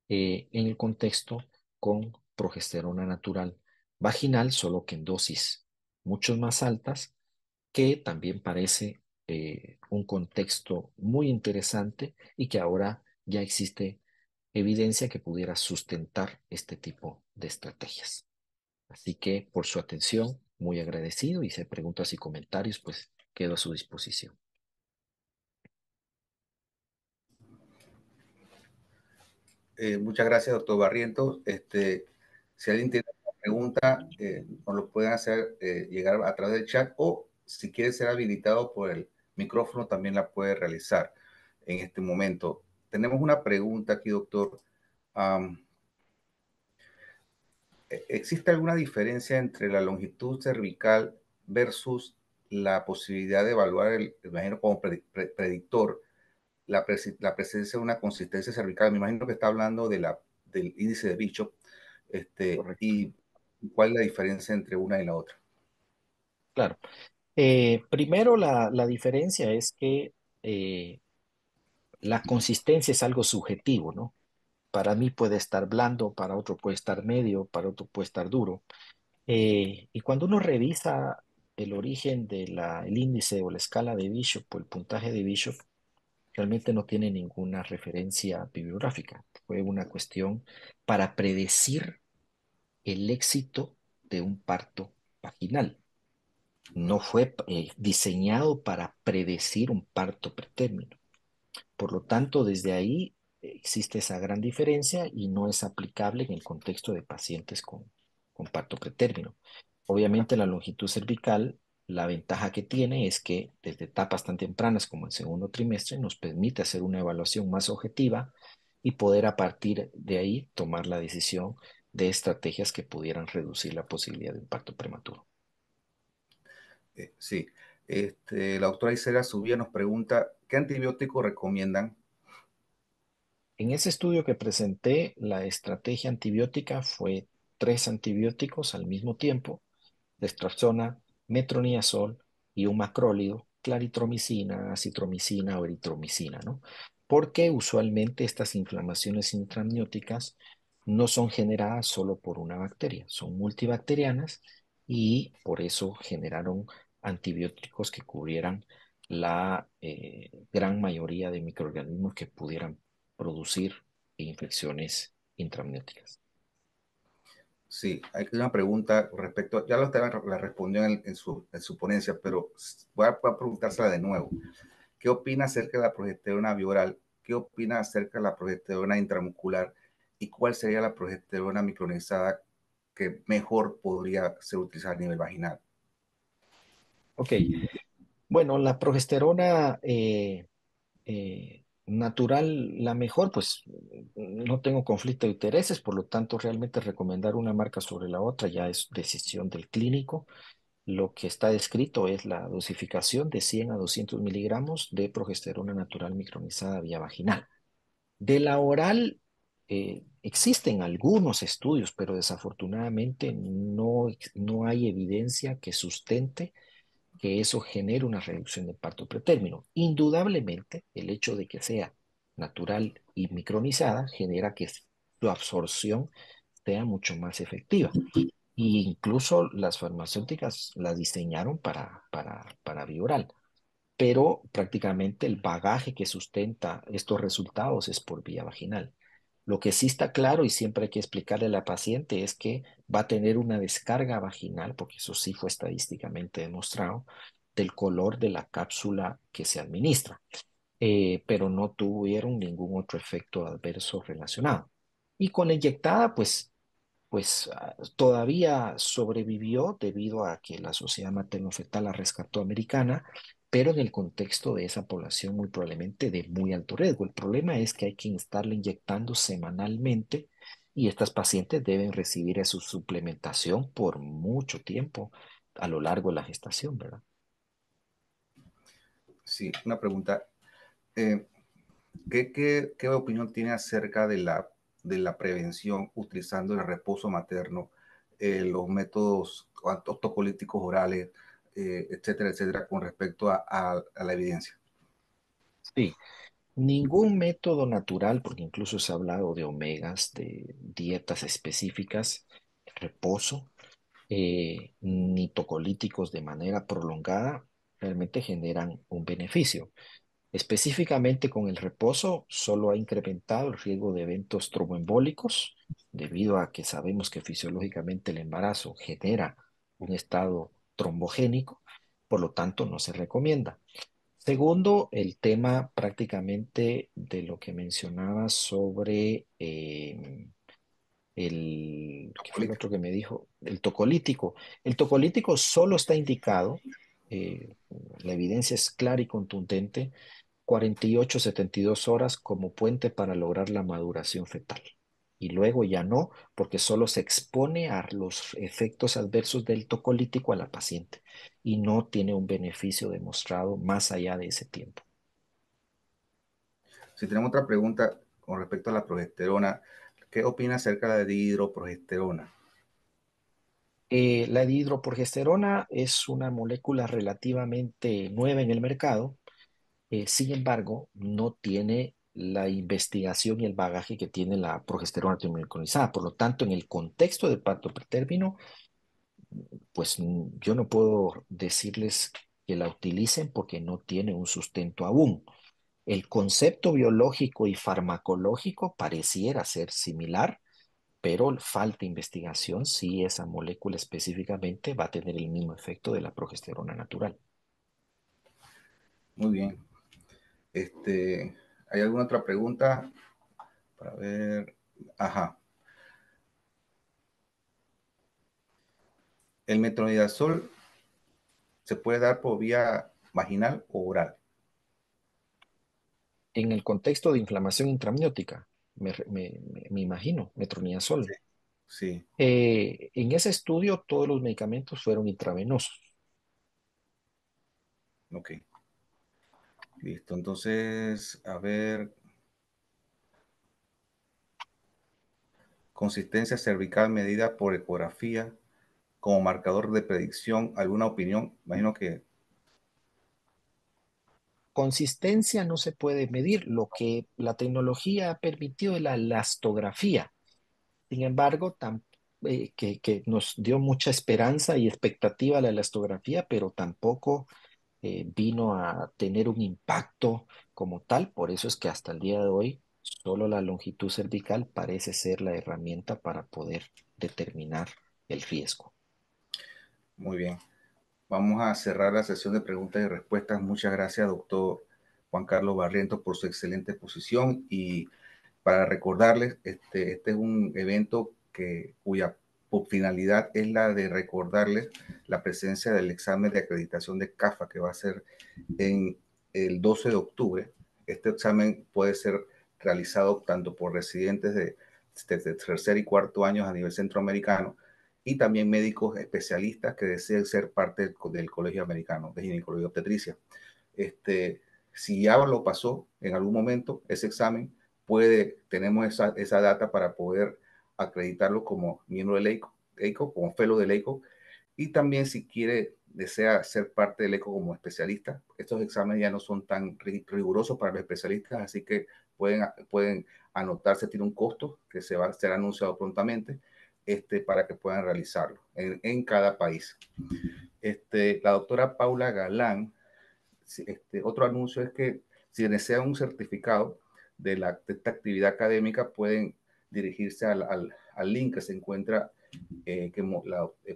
B: en el contexto con progesterona natural vaginal, solo que en dosis mucho más altas, que también parece un contexto muy interesante y que ahora ya existe evidencia que pudiera sustentar este tipo de estrategias. Así que por su atención, muy agradecido, y si hay preguntas y comentarios, pues quedo a su disposición.
A: Muchas gracias, doctor Barrientos. Si alguien tiene una pregunta, nos lo pueden hacer llegar a través del chat o si quiere ser habilitado por el micrófono, también la puede realizar en este momento. Tenemos una pregunta aquí, doctor. Um, ¿Existe alguna diferencia entre la longitud cervical versus la posibilidad de evaluar, imagino como predictor, la presencia de una consistencia cervical? Me imagino que está hablando del índice de Bishop,
B: Correcto.
A: y cuál es la diferencia entre una y la otra.
B: Claro. Primero, la diferencia es que eh, la consistencia es algo subjetivo, ¿no? Para mí puede estar blando, para otro puede estar medio, para otro puede estar duro. Y cuando uno revisa el origen del índice o la escala de Bishop o el puntaje de Bishop, realmente no tiene ninguna referencia bibliográfica. Fue una cuestión para predecir el éxito de un parto vaginal. No fue diseñado para predecir un parto pretérmino. Por lo tanto, desde ahí existe esa gran diferencia y no es aplicable en el contexto de pacientes con parto pretérmino. Obviamente, la longitud cervical, la ventaja que tiene es que desde etapas tan tempranas como el segundo trimestre nos permite hacer una evaluación más objetiva y poder a partir de ahí tomar la decisión de estrategias que pudieran reducir la posibilidad de un parto prematuro.
A: Sí, la doctora Isela Subía nos pregunta, ¿qué antibiótico recomiendan?
B: En ese estudio que presenté, la estrategia antibiótica fue 3 antibióticos al mismo tiempo: destraxona, metronidazol y un macrólido, claritromicina, acitromicina o eritromicina, ¿no? Porque usualmente estas inflamaciones intramnióticas no son generadas solo por una bacteria, son multibacterianas y por eso generaron antibióticos que cubrieran la gran mayoría de microorganismos que pudieran producir infecciones intramnióticas.
A: Sí, hay una pregunta respecto, ya la respondió en su ponencia, pero voy a preguntársela de nuevo. ¿Qué opina acerca de la progesterona bioral? ¿Qué opina acerca de la progesterona intramuscular? ¿Y cuál sería la progesterona micronizada que mejor podría ser utilizada a nivel vaginal?
B: Ok, bueno, la progesterona natural, la mejor, pues no tengo conflicto de intereses, por lo tanto realmente recomendar una marca sobre la otra ya es decisión del clínico. Lo que está descrito es la dosificación de 100 a 200 miligramos de progesterona natural micronizada vía vaginal. De la oral existen algunos estudios, pero desafortunadamente no hay evidencia que sustente que eso genere una reducción de parto pretérmino. Indudablemente, el hecho de que sea natural y micronizada genera que su absorción sea mucho más efectiva. Y incluso las farmacéuticas la diseñaron para vía oral, pero prácticamente el bagaje que sustenta estos resultados es por vía vaginal. Lo que sí está claro y siempre hay que explicarle a la paciente es que va a tener una descarga vaginal, porque eso sí fue estadísticamente demostrado, del color de la cápsula que se administra, pero no tuvieron ningún otro efecto adverso relacionado. Y con la inyectada, pues todavía sobrevivió debido a que la Sociedad Materno-Fetal la rescató americana, pero en el contexto de esa población muy probablemente de muy alto riesgo. El problema es que hay que estarle inyectando semanalmente y estas pacientes deben recibir su suplementación por mucho tiempo a lo largo de la gestación, ¿verdad?
A: Sí, una pregunta. Eh, ¿Qué opinión tiene acerca de la prevención utilizando el reposo materno, los métodos ortocolíticos orales, etcétera, etcétera, con respecto a la evidencia?
B: Sí, ningún método natural, porque incluso se ha hablado de omegas, de dietas específicas, reposo, ni tocolíticos de manera prolongada realmente generan un beneficio. Específicamente con el reposo, solo ha incrementado el riesgo de eventos tromboembólicos, debido a que sabemos que fisiológicamente el embarazo genera un estado trombogénico, por lo tanto no se recomienda. Segundo, el tema prácticamente de lo que mencionaba sobre ¿qué fue el otro
A: Ortocolítico.
B: que me dijo? El tocolítico. El tocolítico solo está indicado la evidencia es clara y contundente, 48 a 72 horas como puente para lograr la maduración fetal. Y luego ya no, porque solo se expone a los efectos adversos del tocolítico a la paciente y no tiene un beneficio demostrado más allá de ese tiempo.
A: Si tenemos otra pregunta con respecto a la progesterona, ¿qué opina acerca de la dihidroprogesterona?
B: La dihidroprogesterona es una molécula relativamente nueva en el mercado. Sin embargo, no tiene la investigación y el bagaje que tiene la progesterona termogluconizada. Por lo tanto, en el contexto del parto pretérmino, pues yo no puedo decirles que la utilicen porque no tiene un sustento aún. El concepto biológico y farmacológico pareciera ser similar, pero falta investigación si esa molécula específicamente va a tener el mismo efecto de la progesterona natural.
A: Muy bien. ¿Hay alguna otra pregunta? Para ver. Ajá. ¿El metronidazol se puede dar por vía vaginal o oral?
B: En el contexto de inflamación intramniótica, me imagino,
A: Sí.
B: metronidazol.
A: Sí,
B: En ese estudio todos los medicamentos fueron intravenosos.
A: ok. Listo. Entonces, a ver, consistencia cervical medida por ecografía como marcador de predicción. ¿Alguna opinión? Imagino que
B: Consistencia no se puede medir. Lo que la tecnología ha permitido es la elastografía. Sin embargo, que nos dio mucha esperanza y expectativa a la elastografía, pero tampoco vino a tener un impacto como tal. Por eso es que hasta el día de hoy solo la longitud cervical parece ser la herramienta para poder determinar el riesgo.
A: muy bien. Vamos a cerrar la sesión de preguntas y respuestas. Muchas gracias, doctor Juan Carlos Barrientos, por su excelente exposición. Y para recordarles, este es un evento cuya finalidad es la de recordarles la presencia del examen de acreditación de CAFA que va a ser en el 12 de octubre. Este examen puede ser realizado tanto por residentes de tercer y cuarto años a nivel centroamericano y también médicos especialistas que deseen ser parte del Colegio Americano de Ginecología y Obstetricia. Este, si ya lo pasó en algún momento ese examen, tenemos esa data para poder acreditarlo como miembro del EICO, como fellow del EICO, y también si desea ser parte del ECO como especialista, estos exámenes ya no son tan rigurosos para los especialistas, así que pueden anotarse, tiene un costo que se va a ser anunciado prontamente para que puedan realizarlo en cada país. La doctora Paula Galán, otro anuncio es que si desean un certificado de esta actividad académica, pueden dirigirse al link que se encuentra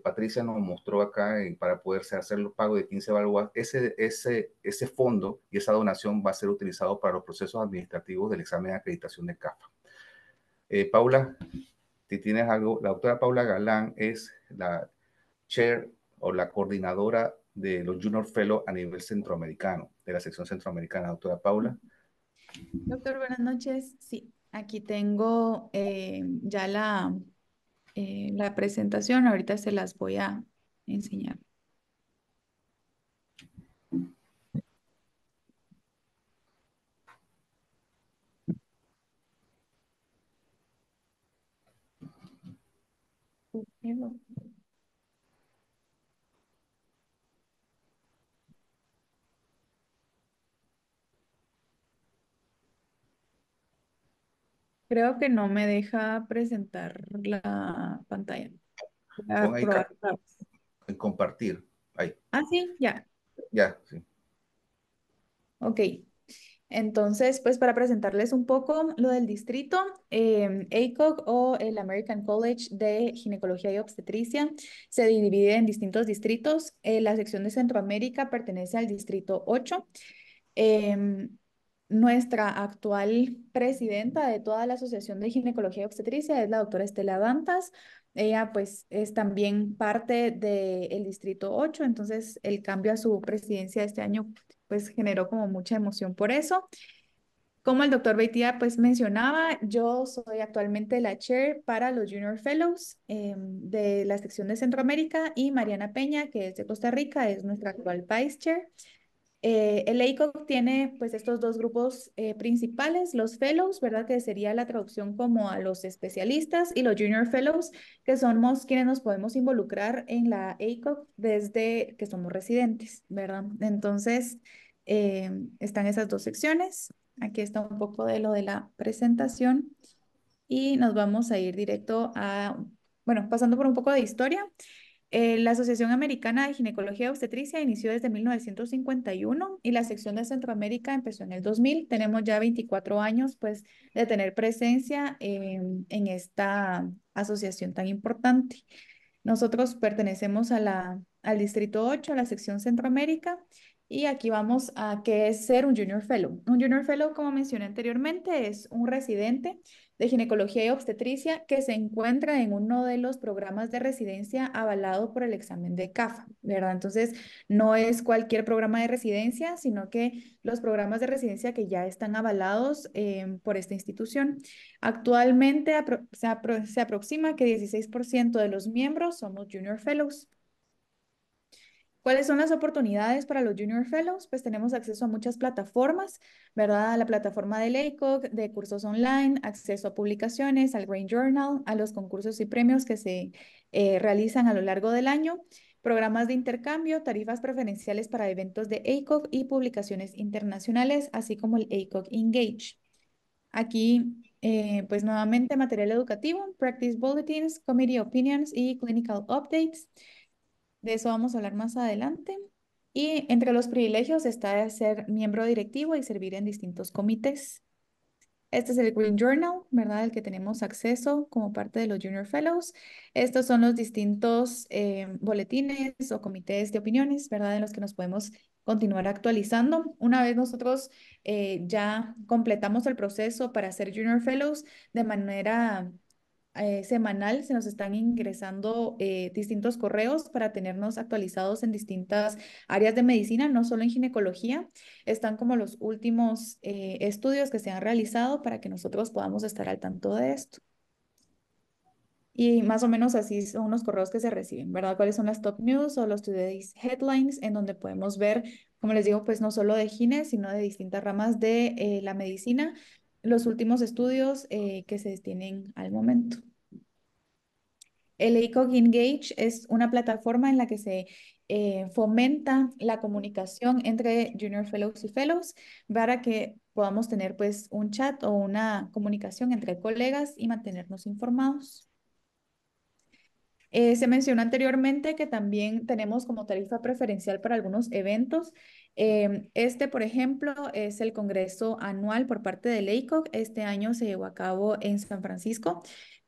A: Patricia nos mostró acá para poderse hacer los pagos de 15 balboas. Ese fondo y esa donación va a ser utilizado para los procesos administrativos del examen de acreditación de CAFA. Paula, si tienes algo, la doctora Paula Galán es la chair o la coordinadora de los Junior Fellow a nivel centroamericano, de la sección centroamericana. Doctora Paula.
C: Doctor, buenas noches. Sí, aquí tengo ya la presentación. Ahorita se las voy a enseñar. Creo que no me deja presentar la pantalla. Voy
A: Pon
C: a
A: ahí
C: probar otra vez.
A: en compartir. Ahí,
C: Ah, sí, ya.
A: ya, sí.
C: Ok. Entonces, pues para presentarles un poco lo del distrito, ACOG o el American College de Ginecología y Obstetricia se divide en distintos distritos. La sección de Centroamérica pertenece al distrito 8. Em, Nuestra actual presidenta de toda la Asociación de Ginecología y Obstetricia es la doctora Estela Dantas. ella pues es también parte del Distrito 8, entonces el cambio a su presidencia este año pues generó como mucha emoción por eso. Como el doctor Beitia pues mencionaba, yo soy actualmente la chair para los Junior Fellows de la sección de Centroamérica y Mariana Peña, que es de Costa Rica, es nuestra actual vice chair. El ACOG tiene pues estos dos grupos principales, los fellows, ¿verdad? Que sería la traducción como a los especialistas y los junior fellows, que somos quienes nos podemos involucrar en la ACOG desde que somos residentes, ¿verdad? Entonces, están esas dos secciones. Aquí está un poco de lo de la presentación y nos vamos a ir directo a, bueno, pasando por un poco de historia. La Asociación Americana de Ginecología y Obstetricia inició desde 1951 y la sección de Centroamérica empezó en el 2000. Tenemos ya 24 años pues, de tener presencia en esta asociación tan importante. Nosotros pertenecemos al Distrito 8, a la sección Centroamérica, y aquí vamos a qué es ser un Junior Fellow. Un Junior Fellow, como mencioné anteriormente, es un residente de ginecología y obstetricia que se encuentra en uno de los programas de residencia avalado por el examen de CAFA, ¿verdad? Entonces, no es cualquier programa de residencia, sino que los programas de residencia que ya están avalados por esta institución. Actualmente se aproxima que 16% de los miembros somos Junior Fellows. ¿Cuáles son las oportunidades para los Junior Fellows? Pues tenemos acceso a muchas plataformas, ¿verdad? A la plataforma del ACOG, de cursos online, acceso a publicaciones, al Brain Journal, a los concursos y premios que se realizan a lo largo del año, programas de intercambio, tarifas preferenciales para eventos de ACOG y publicaciones internacionales, así como el ACOG Engage. Aquí, pues nuevamente, material educativo, practice bulletins, committee opinions y clinical updates. De eso vamos a hablar más adelante. Y entre los privilegios está ser miembro directivo y servir en distintos comités. Este es el Green Journal, ¿verdad? El que tenemos acceso como parte de los Junior Fellows. Estos son los distintos boletines o comités de opiniones, ¿verdad? En los que nos podemos continuar actualizando. Una vez nosotros ya completamos el proceso para ser Junior Fellows de manera semanal, se nos están ingresando distintos correos para tenernos actualizados en distintas áreas de medicina, no solo en ginecología. Están como los últimos estudios que se han realizado para que nosotros podamos estar al tanto de esto. Y más o menos así son los correos que se reciben, ¿verdad? ¿Cuáles son las top news o los today's headlines en donde podemos ver, como les digo, pues no solo de gine, sino de distintas ramas de la medicina, los últimos estudios que se tienen al momento? El ACOG Engage es una plataforma en la que se fomenta la comunicación entre Junior Fellows y Fellows para que podamos tener pues un chat o una comunicación entre colegas y mantenernos informados. Se mencionó anteriormente que también tenemos como tarifa preferencial para algunos eventos. Este, por ejemplo, es el Congreso Anual por parte del ACOG. Este año se llevó a cabo en San Francisco.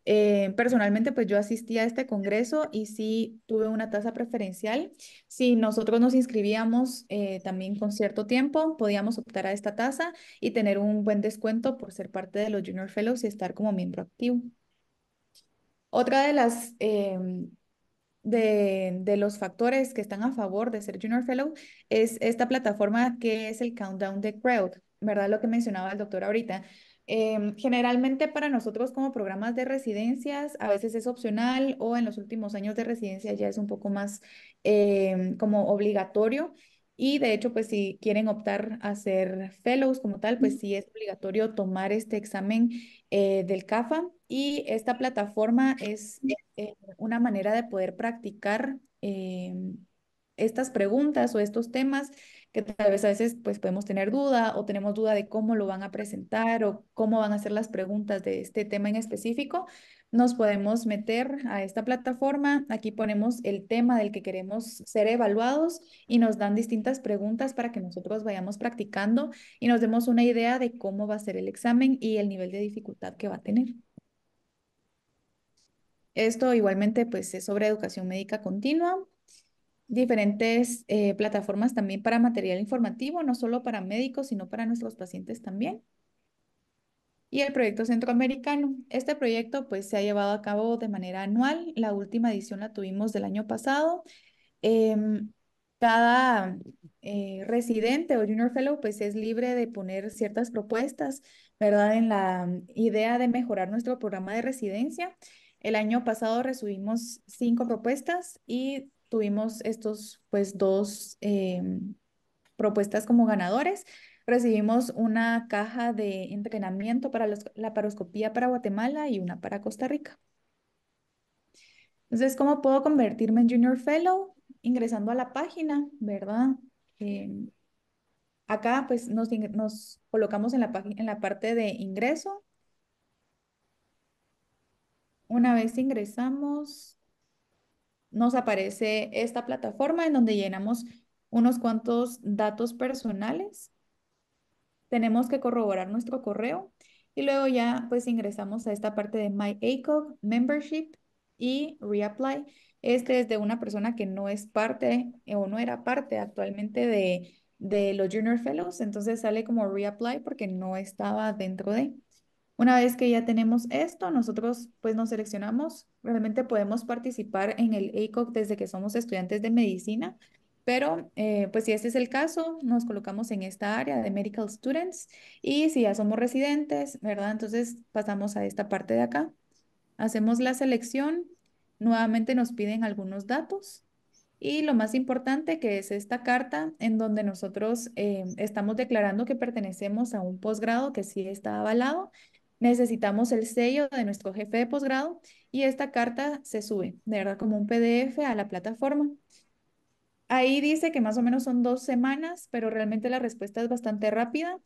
C: Personalmente, pues yo asistí a este congreso y sí tuve una tasa preferencial. Si nosotros nos inscribíamos también con cierto tiempo, podíamos optar a esta tasa y tener un buen descuento por ser parte de los Junior Fellows y estar como miembro activo. Otra de las de los factores que están a favor de ser Junior Fellow es esta plataforma que es el Countdown the Crowd, ¿verdad? Lo que mencionaba el doctor ahorita. Generalmente para nosotros como programas de residencias a veces es opcional o en los últimos años de residencia ya es un poco más como obligatorio. Y de hecho, pues si quieren optar a ser fellows como tal, pues sí es obligatorio tomar este examen del CAFA. Y esta plataforma es una manera de poder practicar estas preguntas o estos temas que tal vez a veces pues podemos tener duda o tenemos duda de cómo lo van a presentar o cómo van a ser las preguntas de este tema en específico. Nos podemos meter a esta plataforma, aquí ponemos el tema del que queremos ser evaluados y nos dan distintas preguntas para que nosotros vayamos practicando y nos demos una idea de cómo va a ser el examen y el nivel de dificultad que va a tener. Esto igualmente pues es sobre educación médica continua, diferentes plataformas también para material informativo, no solo para médicos, sino para nuestros pacientes también. y el proyecto centroamericano. Este proyecto pues se ha llevado a cabo de manera anual. La última edición la tuvimos del año pasado. Em, Cada residente o junior fellow pues es libre de poner ciertas propuestas, ¿verdad? En la idea de mejorar nuestro programa de residencia. El año pasado recibimos 5 propuestas y tuvimos estos pues 2 propuestas como ganadores. Recibimos una caja de entrenamiento para la paroscopía para Guatemala y una para Costa Rica. Entonces, ¿cómo puedo convertirme en Junior Fellow? Ingresando a la página, ¿verdad? Eh, Acá pues nos colocamos en en la parte de ingreso. Una vez ingresamos, nos aparece esta plataforma en donde llenamos unos cuantos datos personales. Tenemos que corroborar nuestro correo y luego ya pues ingresamos a esta parte de My ACOG Membership y Reapply. Este es de una persona que no es parte o no era parte actualmente de los Junior Fellows, entonces sale como Reapply porque no estaba dentro de. Una vez que ya tenemos esto, nosotros pues nos seleccionamos. Realmente podemos participar en el ACOG desde que somos estudiantes de medicina, pero pues si este es el caso, nos colocamos en esta área de Medical Students y si ya somos residentes, ¿verdad? Entonces pasamos a esta parte de acá. Hacemos la selección, nuevamente nos piden algunos datos y lo más importante que es esta carta en donde nosotros estamos declarando que pertenecemos a un posgrado que sí está avalado. Necesitamos el sello de nuestro jefe de posgrado y esta carta se sube, de verdad, como un PDF a la plataforma. Ahí dice que más o menos son 2 semanas, pero realmente la respuesta es bastante rápida.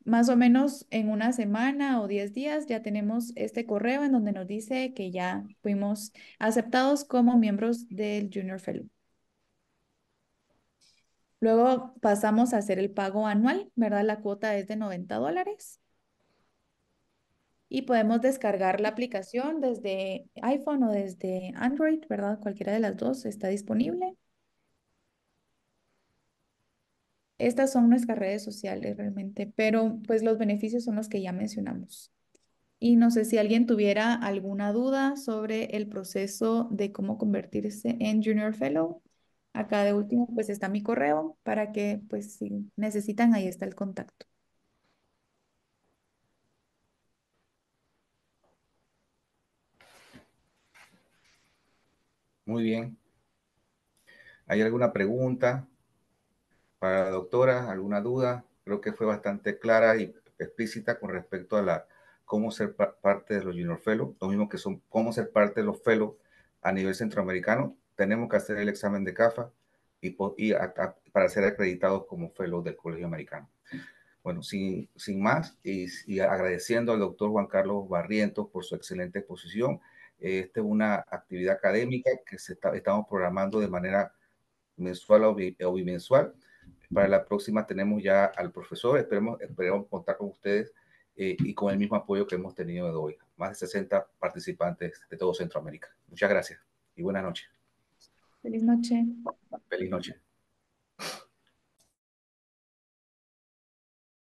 C: Más o menos en una semana o 10 días ya tenemos este correo en donde nos dice que ya fuimos aceptados como miembros del Junior Fellow. Luego pasamos a hacer el pago anual, ¿verdad? La cuota es de $90 y podemos descargar la aplicación desde iPhone o desde Android, ¿verdad? Cualquiera de las dos está disponible. Estas son nuestras redes sociales realmente, pero pues los beneficios son los que ya mencionamos. Y no sé si alguien tuviera alguna duda sobre el proceso de cómo convertirse en Junior Fellow. Acá de último pues está mi correo para que pues si necesitan ahí está el contacto.
A: Muy bien. ¿Hay alguna pregunta para la doctora? ¿Alguna duda? Creo que fue bastante clara y explícita con respecto a cómo ser parte de los Junior Fellow, lo mismo que son cómo ser parte de los Fellow a nivel centroamericano. Tenemos que hacer el examen de CAFA para ser acreditados como Fellow del Colegio Americano. Bueno, sin más y agradeciendo al doctor Juan Carlos Barrientos por su excelente exposición. Esta es una actividad académica que estamos programando de manera mensual o bimensual. Para la próxima tenemos ya al profesor, esperemos contar con ustedes y con el mismo apoyo que hemos tenido de hoy. Más de 60 participantes de todo Centroamérica. Muchas gracias y buenas noches.
C: Feliz noche.
A: Feliz noche.